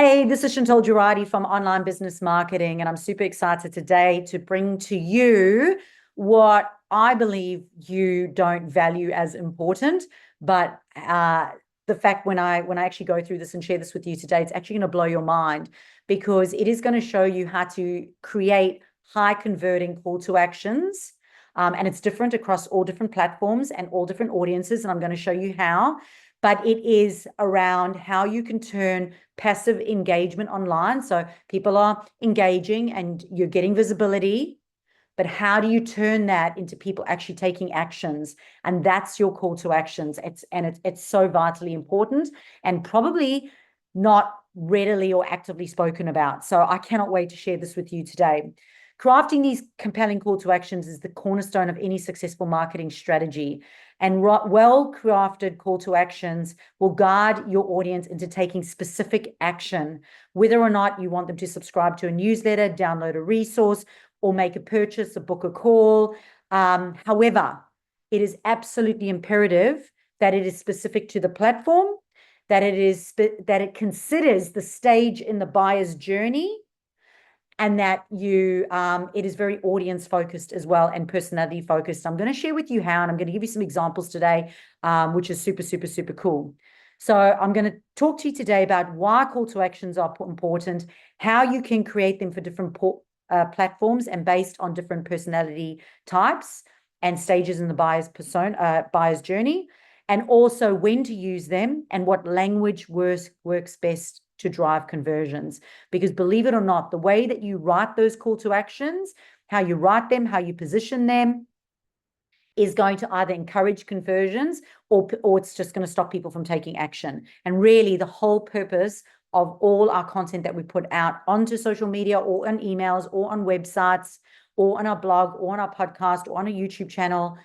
Hey, this is Chantal Girardi from Online Business Marketing, and I'm super excited today to bring to you what I believe you don't value as important, but the fact when I actually go through this and share this with you today, it's actually going to blow your mind because it is going to show you how to create high converting call to actions. And it's different across all different platforms and all different audiences, and I'm going to show you how. But it is around how you can turn passive engagement online. So people are engaging and you're getting visibility, but how do you turn that into people actually taking actions? And that's your call to actions. It's so vitally important and probably not readily or actively spoken about. So I cannot wait to share this with you today. Crafting these compelling call to actions is the cornerstone of any successful marketing strategy. And well-crafted call to actions will guide your audience into taking specific action, whether or not you want them to subscribe to a newsletter, download a resource, or make a purchase, or book a call. However, it is absolutely imperative that it is specific to the platform, that it considers the stage in the buyer's journey, and that it is very audience focused as well and personality focused. I'm going to share with you how, and I'm going to give you some examples today, which is super, super, super cool. So I'm going to talk to you today about why call to actions are important, how you can create them for different platforms and based on different personality types and stages in the buyer's journey, and also when to use them and what language works best to drive conversions. Because believe it or not, the way that you write those call to actions, how you write them, how you position them, is going to either encourage conversions or it's just going to stop people from taking action. And really the whole purpose of all our content that we put out onto social media or on emails or on websites or on our blog or on our podcast or on a YouTube channel,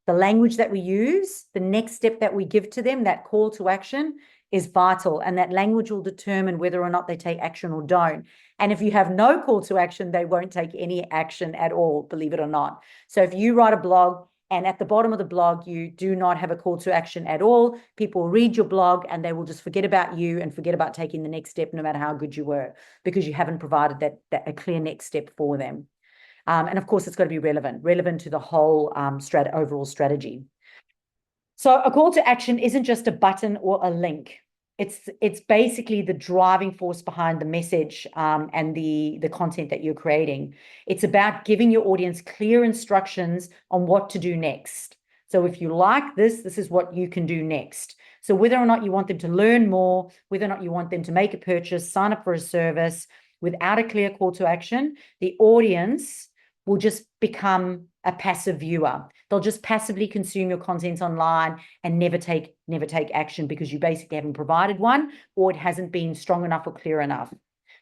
the language that we use, the next step that we give to them, that call to action, is vital. And that language will determine whether or not they take action or don't. And if you have no call to action, they won't take any action at all, believe it or not. So if you write a blog and at the bottom of the blog, you do not have a call to action at all, people will read your blog and they will just forget about you and forget about taking the next step, no matter how good you were, because you haven't provided that a clear next step for them. And of course, it's got to be relevant to the whole overall strategy. So a call to action isn't just a button or a link. It's basically the driving force behind the message and the content that you're creating. It's about giving your audience clear instructions on what to do next. So if you like this, this is what you can do next. So whether or not you want them to learn more, whether or not you want them to make a purchase, sign up for a service, without a clear call to action, the audience will just become a passive viewer. They'll just passively consume your content online and never take action because you basically haven't provided one, or it hasn't been strong enough or clear enough.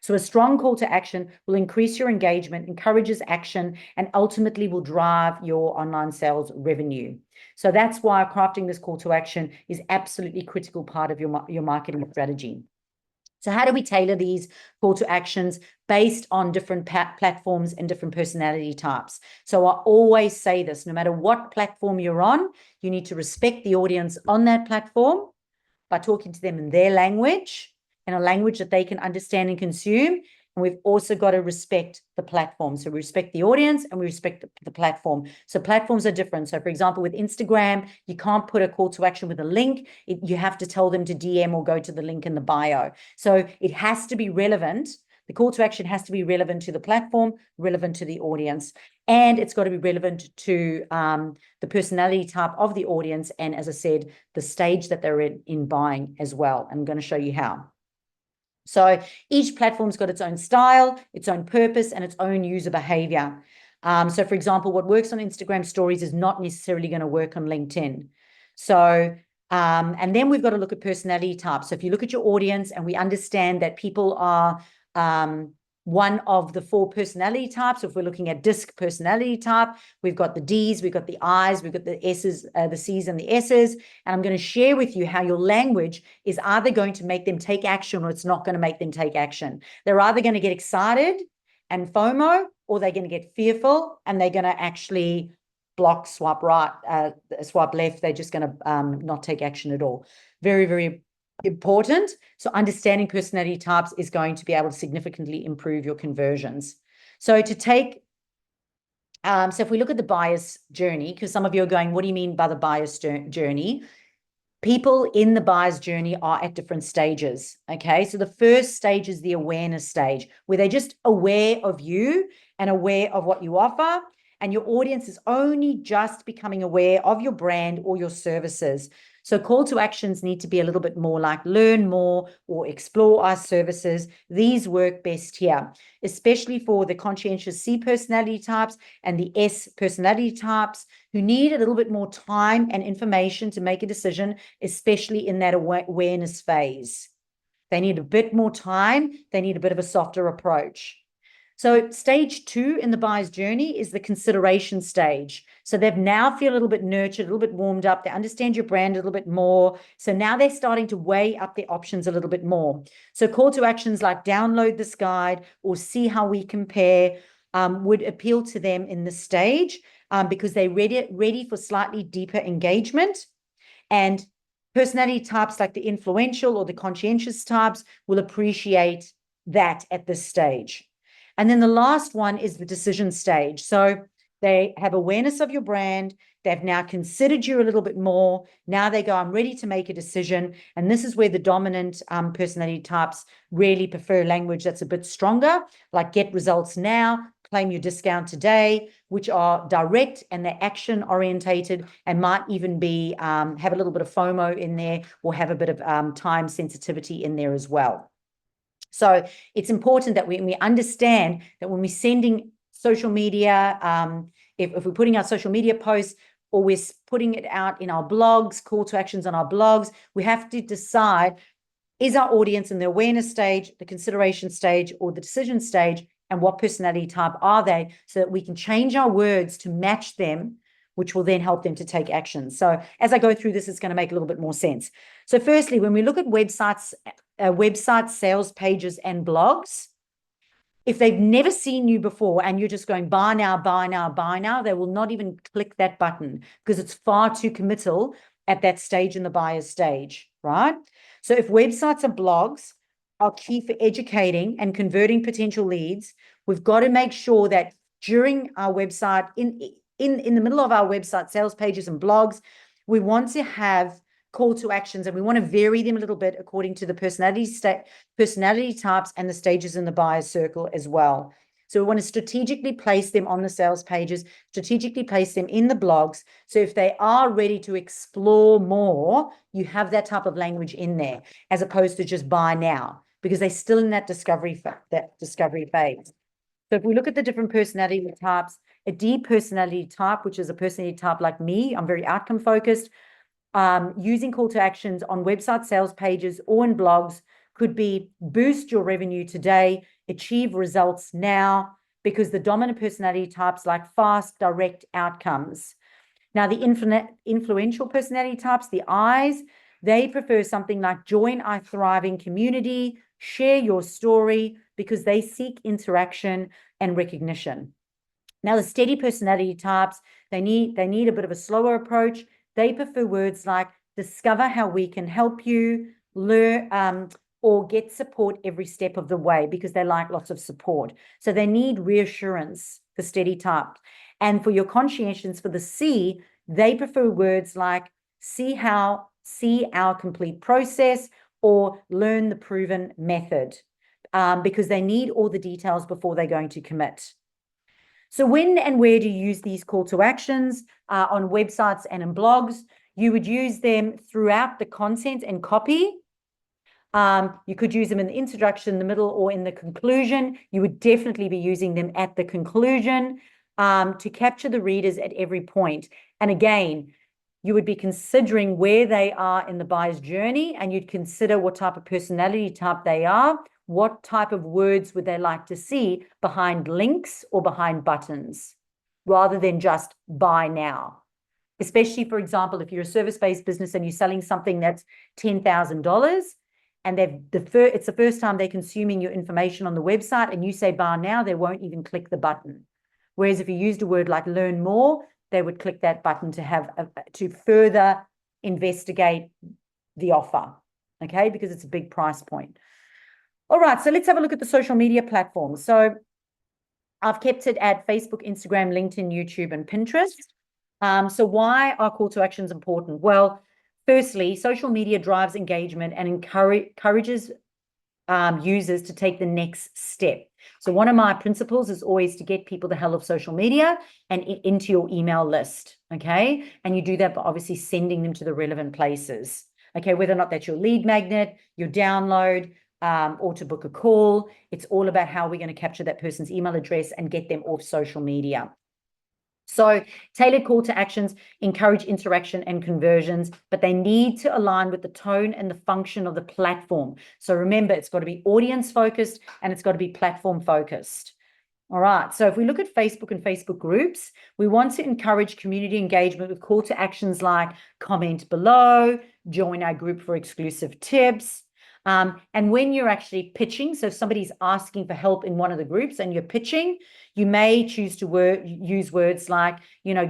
So a strong call to action will increase your engagement, encourages action, and ultimately will drive your online sales revenue. So that's why crafting this call to action is absolutely critical part of your marketing strategy. So how do we tailor these call to actions based on different platforms and different personality types? So I always say this, no matter what platform you're on, you need to respect the audience on that platform by talking to them in their language, in a language that they can understand and consume. And we've also got to respect the platform. So we respect the audience and we respect the platform. So platforms are different. So for example, with Instagram, you can't put a call to action with a link. You have to tell them to DM or go to the link in the bio. So it has to be relevant. The call to action has to be relevant to the platform, relevant to the audience, and it's got to be relevant to the personality type of the audience. And as I said, the stage that they're in buying as well. I'm going to show you how. So each platform's got its own style, its own purpose, and its own user behavior. So for example, what works on Instagram stories is not necessarily going to work on LinkedIn. So, and then we've got to look at personality types. So if you look at your audience and we understand that people are one of the 4 personality types. If we're looking at DISC personality type, we've got the Ds, we've got the Is, we've got the S's, the C's and the S's. And I'm going to share with you how your language is either going to make them take action or it's not going to make them take action. They're either going to get excited and FOMO, or they're going to get fearful and they're going to actually block, swipe right, swipe left. They're just going to not take action at all. Very, very important. So understanding personality types is going to be able to significantly improve your conversions. So to take, so if we look at the buyer's journey, because some of you are going, what do you mean by the buyer's journey? People in the buyer's journey are at different stages. Okay. So the first stage is the awareness stage, where they're just aware of you and aware of what you offer. And your audience is only just becoming aware of your brand or your services. So call to actions need to be a little bit more like learn more or explore our services. These work best here, especially for the conscientious C personality types and the S personality types who need a little bit more time and information to make a decision, especially in that awareness phase. They need a bit more time. They need a bit of a softer approach. So stage 2 in the buyer's journey is the consideration stage. So they've now feel a little bit nurtured, a little bit warmed up. They understand your brand a little bit more. So now they're starting to weigh up their options a little bit more. So call to actions like download this guide or see how we compare would appeal to them in this stage because they're ready for slightly deeper engagement. And personality types like the influential or the conscientious types will appreciate that at this stage. And then the last one is the decision stage. So they have awareness of your brand. They've now considered you a little bit more. Now they go, I'm ready to make a decision. And this is where the dominant personality types really prefer language that's a bit stronger, like get results now, claim your discount today, which are direct and they're action orientated and might even be have a little bit of FOMO in there or have a bit of time sensitivity in there as well. So it's important that we understand that when we're sending social media, if we're putting out social media posts or we're putting it out in our blogs, call to actions on our blogs, we have to decide, is our audience in the awareness stage, the consideration stage, or the decision stage, and what personality type are they, so that we can change our words to match them, which will then help them to take action. So as I go through this, it's going to make a little bit more sense. So firstly, when we look at websites, sales pages, and blogs, if they've never seen you before and you're just going buy now, buy now, buy now, they will not even click that button because it's far too committal at that stage in the buyer's stage, right? So if websites and blogs are key for educating and converting potential leads, we've got to make sure that during our website, in the middle of our website sales pages and blogs, we want to have call to actions and we want to vary them a little bit according to the personality types and the stages in the buyer's circle as well. So we want to strategically place them on the sales pages, strategically place them in the blogs. So if they are ready to explore more, you have that type of language in there, as opposed to just buy now, because they're still in that discovery phase. So if we look at the different personality types, a D personality type, which is a personality type like me, I'm very outcome focused. Using call to actions on website sales pages or in blogs could be boost your revenue today, achieve results now, because the dominant personality types like fast, direct outcomes. Now, the influential personality types, the I's, they prefer something like join our thriving community, share your story, because they seek interaction and recognition. Now, the steady personality types, they need a bit of a slower approach. They prefer words like discover how we can help you, learn, or get support every step of the way, because they like lots of support. So they need reassurance, the steady type. And for your conscientious, for the C, they prefer words like see our complete process, or learn the proven method, because they need all the details before they're going to commit. So when and where do you use these call to actions on websites and in blogs? You would use them throughout the content and copy. You could use them in the introduction, the middle, or in the conclusion. You would definitely be using them at the conclusion to capture the readers at every point. And again, you would be considering where they are in the buyer's journey, and you'd consider what type of personality type they are. What type of words would they like to see behind links or behind buttons, rather than just buy now? Especially, for example, if you're a service-based business and you're selling something that's $10,000 and it's the first time they're consuming your information on the website and you say buy now, they won't even click the button. Whereas if you used a word like learn more, they would click that button to further investigate the offer. okay, because it's a big price point. All right, so let's have a look at the social media platforms. So I've kept it at Facebook, Instagram, LinkedIn, YouTube, and Pinterest. So why are call to actions important? Well, firstly, social media drives engagement and encourages users to take the next step. So one of my principles is always to get people the hell of social media and into your email list, okay? And you do that by obviously sending them to the relevant places, okay? Whether or not that's your lead magnet, your download, or to book a call. It's all about how we're going to capture that person's email address and get them off social media. So tailored call to actions encourage interaction and conversions, but they need to align with the tone and the function of the platform. So remember, it's got to be audience focused and it's got to be platform focused. All right, so if we look at Facebook and Facebook groups, we want to encourage community engagement with call to actions like comment below, join our group for exclusive tips. And when you're actually pitching, so if somebody's asking for help in one of the groups and you're pitching, you may choose to use words like,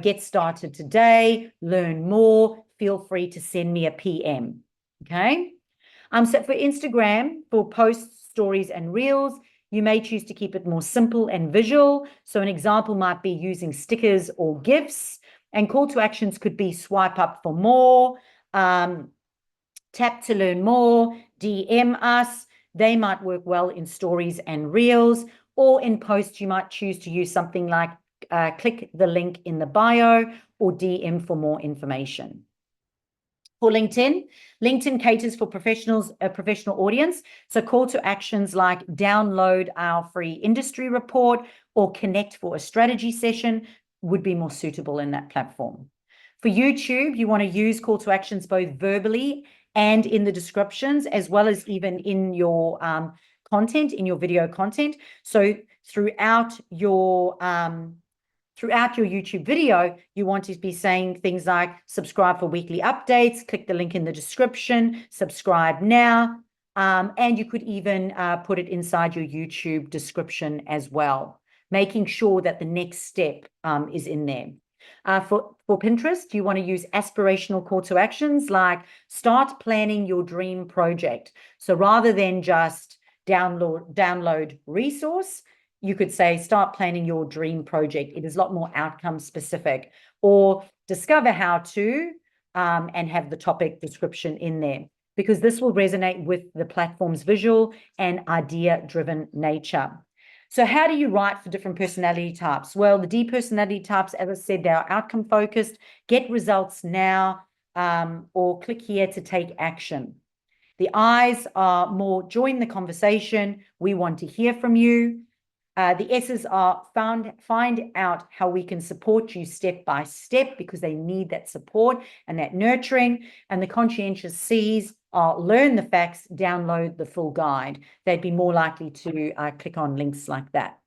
get started today, learn more, feel free to send me a PM, okay? So for Instagram, for posts, stories, and reels, you may choose to keep it more simple and visual. So an example might be using stickers or GIFs, and call to actions could be swipe up for more, tap to learn more, DM us. They might work well in stories and reels, or in posts, you might choose to use something like click the link in the bio or DM for more information. For LinkedIn, LinkedIn caters for professionals, a professional audience. So call to actions like download our free industry report or connect for a strategy session would be more suitable in that platform. For YouTube, you want to use call to actions both verbally and in the descriptions, as well as even in your content, in your video content. So throughout your YouTube video, you want to be saying things like subscribe for weekly updates, click the link in the description, subscribe now, and you could even put it inside your YouTube description as well, making sure that the next step is in there. For Pinterest, you want to use aspirational call to actions like start planning your dream project. So rather than just download resource, you could say start planning your dream project. It is a lot more outcome specific, or discover how to and have the topic description in there, because this will resonate with the platform's visual and idea-driven nature. So how do you write for different personality types? Well, the D personality types, as I said, they are outcome focused, get results now, or click here to take action. The I's are more join the conversation. We want to hear from you. The S's are find out how we can support you step by step, because they need that support and that nurturing. And the conscientious C's are learn the facts, download the full guide. They'd be more likely to click on links like that.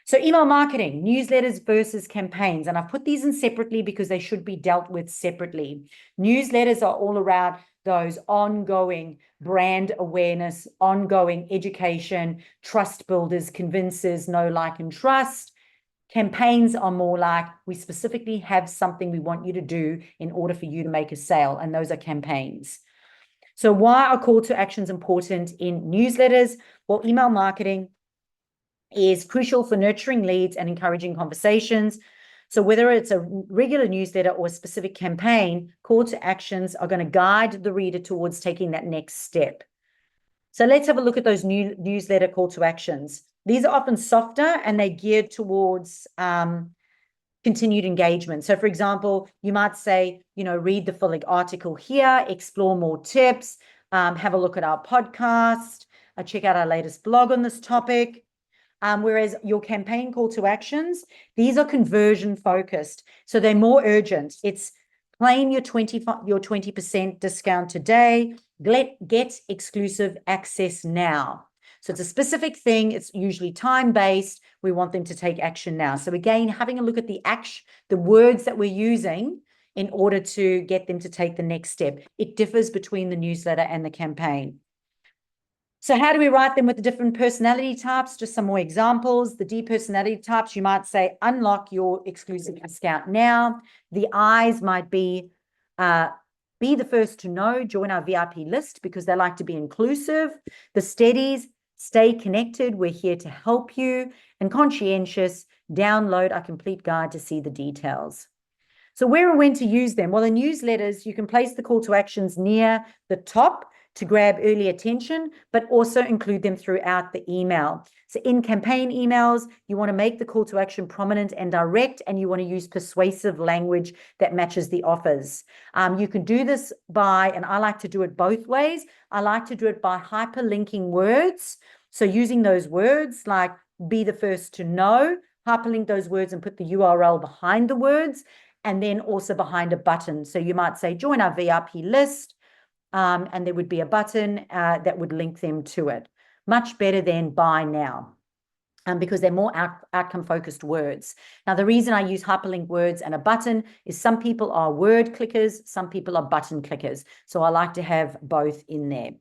So email marketing, newsletters versus campaigns. And I've put these in separately because they should be dealt with separately. Newsletters are all around those ongoing brand awareness, ongoing education, trust builders, convincers, know, like, and trust. Campaigns are more like we specifically have something we want you to do in order for you to make a sale, and those are campaigns. So why are call to actions important in newsletters? Well, email marketing is crucial for nurturing leads and encouraging conversations. So whether it's a regular newsletter or a specific campaign, call to actions are going to guide the reader towards taking that next step. So let's have a look at those new newsletter call to actions. These are often softer and they're geared towards continued engagement. So for example, you might say, read the full article here, explore more tips, have a look at our podcast, check out our latest blog on this topic. Whereas your campaign call to actions, these are conversion focused. So they're more urgent. It's claim your 20% discount today, get exclusive access now. So it's a specific thing. It's usually time-based. We want them to take action now. So again, having a look at the words that we're using in order to get them to take the next step. It differs between the newsletter and the campaign. So how do we write them with the different personality types? Just some more examples. The D personality types, you might say, unlock your exclusive discount now. The I's might be Be the first to know, join our VIP list because they like to be inclusive. The steadies, stay connected. We're here to help you. And conscientious, download our complete guide to see the details. So where and when to use them? Well, in newsletters, you can place the call to actions near the top to grab early attention, but also include them throughout the email. So in campaign emails, you want to make the call to action prominent and direct, and you want to use persuasive language that matches the offers. You can do this by, and I like to do it both ways. I like to do it by hyperlinking words. So using those words like be the first to know, hyperlink those words and put the URL behind the words, and then also behind a button. So you might say, join our VIP list, and there would be a button that would link them to it. Much better than buy now. Because they're more outcome-focused words. Now, the reason I use hyperlink words and a button is some people are word clickers, some people are button clickers. So I like to have both in there.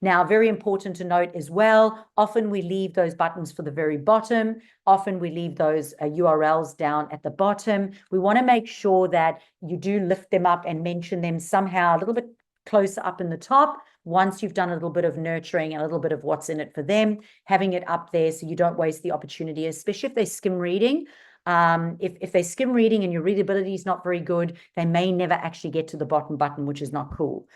Now, very important to note as well, often we leave those buttons for the very bottom. Often we leave those URLs down at the bottom. We want to make sure that you do lift them up and mention them somehow a little bit closer up in the top once you've done a little bit of nurturing and a little bit of what's in it for them, having it up there so you don't waste the opportunity, especially if they're skim reading. If they're skim reading and your readability is not very good, they may never actually get to the bottom button, which is not cool.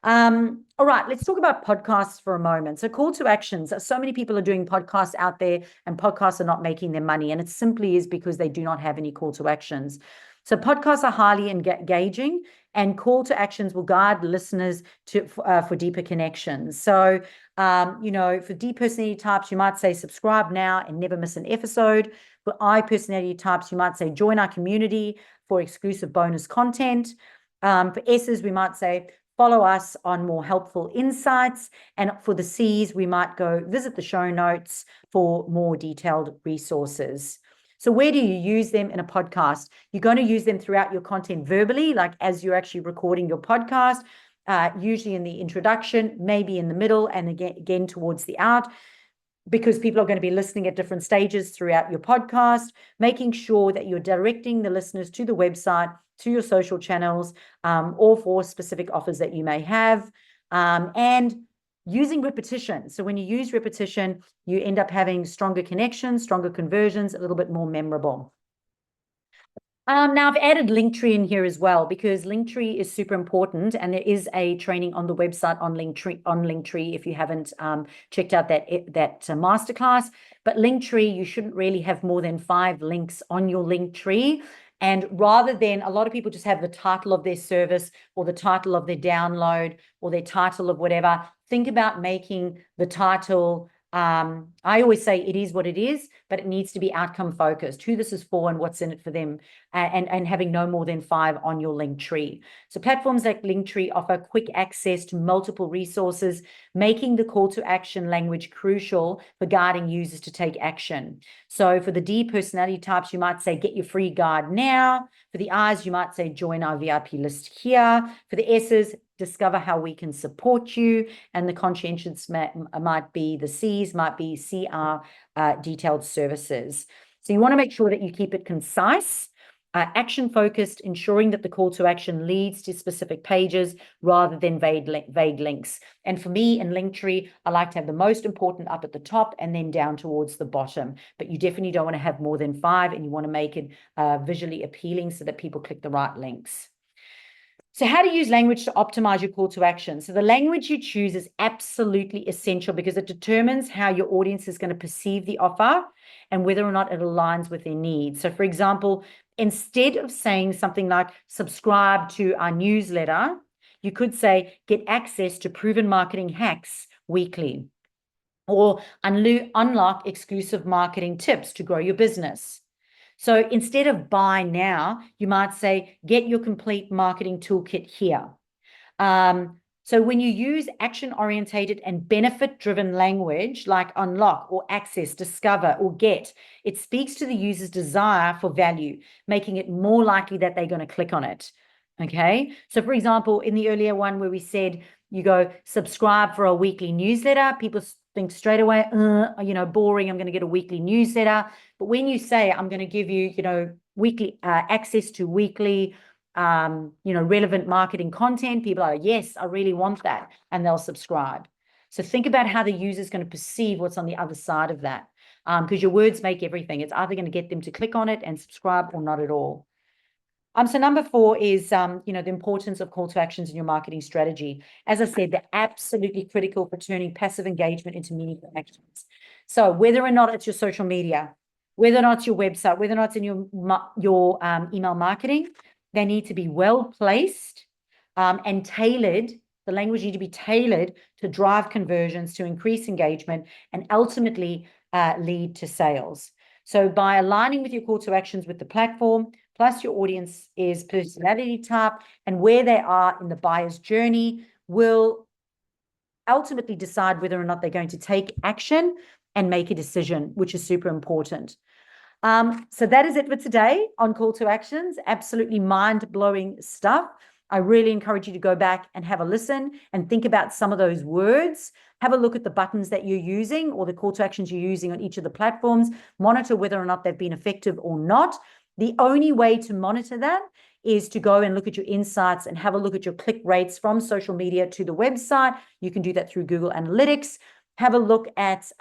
All right, let's talk about podcasts for a moment. So call to actions. So many people are doing podcasts out there and podcasts are not making their money. And it simply is because they do not have any call to actions. So podcasts are highly engaging and call to actions will guide listeners for deeper connections. So, for D personality types, you might say subscribe now and never miss an episode. For I personality types, you might say join our community for exclusive bonus content. For S's, we might say follow us on more helpful insights. And for the C's, we might go visit the show notes for more detailed resources. So where do you use them in a podcast? You're going to use them throughout your content verbally, like as you're actually recording your podcast, usually in the introduction, maybe in the middle, and again towards the out, because people are going to be listening at different stages throughout your podcast, making sure that you're directing the listeners to the website, to your social channels, or for specific offers that you may have, and using repetition. So when you use repetition, you end up having stronger connections, stronger conversions, a little bit more memorable. Now I've added Linktree in here as well because Linktree is super important, and there is a training on the website on Linktree if you haven't checked out that masterclass. But Linktree, you shouldn't really have more than 5 links on your Linktree. And rather than, a lot of people just have the title of their service or the title of their download or their title of whatever. Think about making the title, I always say it is what it is, but it needs to be outcome focused, who this is for and what's in it for them, and having no more than 5 on your Linktree. So platforms like Linktree offer quick access to multiple resources, making the call to action language crucial for guiding users to take action. So for the D personality types, you might say, get your free guide now. For the I's, you might say, join our VIP list here. For the S's, discover how we can support you. And the conscientious might be, the C's might be, see our detailed services. So you want to make sure that you keep it concise, action focused, ensuring that the call to action leads to specific pages rather than vague links. And for me in Linktree, I like to have the most important up at the top and then down towards the bottom. But you definitely don't want to have more than 5, and you want to make it visually appealing so that people click the right links. So how to use language to optimize your call to action. So the language you choose is absolutely essential because it determines how your audience is going to perceive the offer and whether or not it aligns with their needs. So for example, instead of saying something like subscribe to our newsletter, you could say get access to proven marketing hacks weekly, or unlock exclusive marketing tips to grow your business. So instead of buy now, you might say, get your complete marketing toolkit here. So when you use action-orientated and benefit-driven language like unlock or access, discover or get, it speaks to the user's desire for value, making it more likely that they're going to click on it. Okay. So for example, in the earlier one where we said you go subscribe for a weekly newsletter, people think straight away, boring, I'm going to get a weekly newsletter. But when you say, I'm going to give you, weekly access to weekly relevant marketing content, people are, yes, I really want that, and they'll subscribe. So think about how the user is going to perceive what's on the other side of that, because your words make everything. It's either going to get them to click on it and subscribe or not at all. So number 4 is, the importance of call to actions in your marketing strategy. As I said, they're absolutely critical for turning passive engagement into meaningful actions. So whether or not it's your social media, whether or not it's your website, whether or not it's in your email marketing, they need to be well placed and tailored. The language need to be tailored to drive conversions, to increase engagement, and ultimately lead to sales. So by aligning with your call to actions with the platform, plus your audience is personality type and where they are in the buyer's journey, will ultimately decide whether or not they're going to take action and make a decision, which is super important. So that is it for today on call to actions. Absolutely mind-blowing stuff. I really encourage you to go back and have a listen and think about some of those words. Have a look at the buttons that you're using or the call to actions you're using on each of the platforms. Monitor whether or not they've been effective or not. The only way to monitor that is to go and look at your insights and have a look at your click rates from social media to the website. You can do that through Google Analytics. Have a look at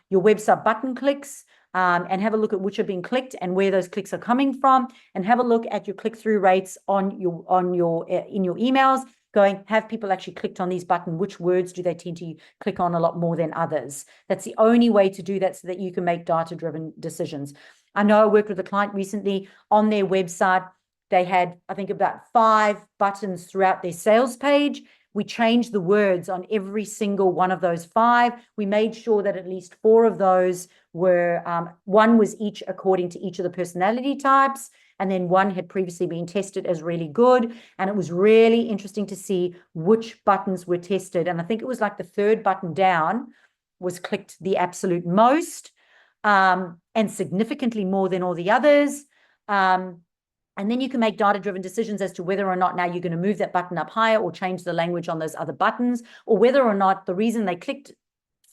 your website button clicks. And have a look at which are being clicked and where those clicks are coming from, and have a look at your click-through rates in your emails, going, have people actually clicked on these buttons? Which words do they tend to click on a lot more than others? That's the only way to do that so that you can make data-driven decisions. I know I worked with a client recently on their website. They had, I think, about 5 buttons throughout their sales page. We changed the words on every single one of those 5. We made sure that at least 4 of those were, one was each according to each of the personality types, and then one had previously been tested as really good. And it was really interesting to see which buttons were tested. And I think it was like the 3rd button down was clicked the absolute most, and significantly more than all the others. And then you can make data-driven decisions as to whether or not now you're going to move that button up higher or change the language on those other buttons, or whether or not the reason they clicked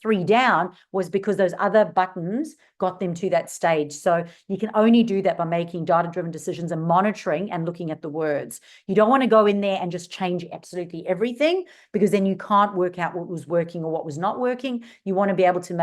3 down was because those other buttons got them to that stage. So you can only do that by making data-driven decisions and monitoring and looking at the words. You don't want to go in there and just change absolutely everything, because then you can't work out what was working or what was not working. You want to be able to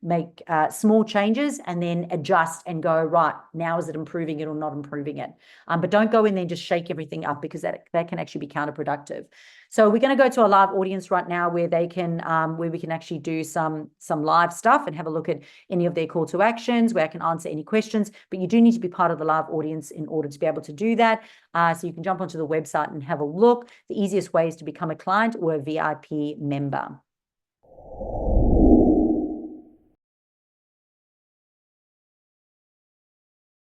make small changes and then adjust and go, right, now is it improving it or not improving it? But don't go in there and just shake everything up, because that can actually be counterproductive. So we're going to go to a live audience right now where they can, where we can actually do some live stuff and have a look at any of their call to actions, where I can answer any questions. But you do need to be part of the live audience in order to be able to do that. So you can jump onto the website and have a look. The easiest way is to become a client or a VIP member.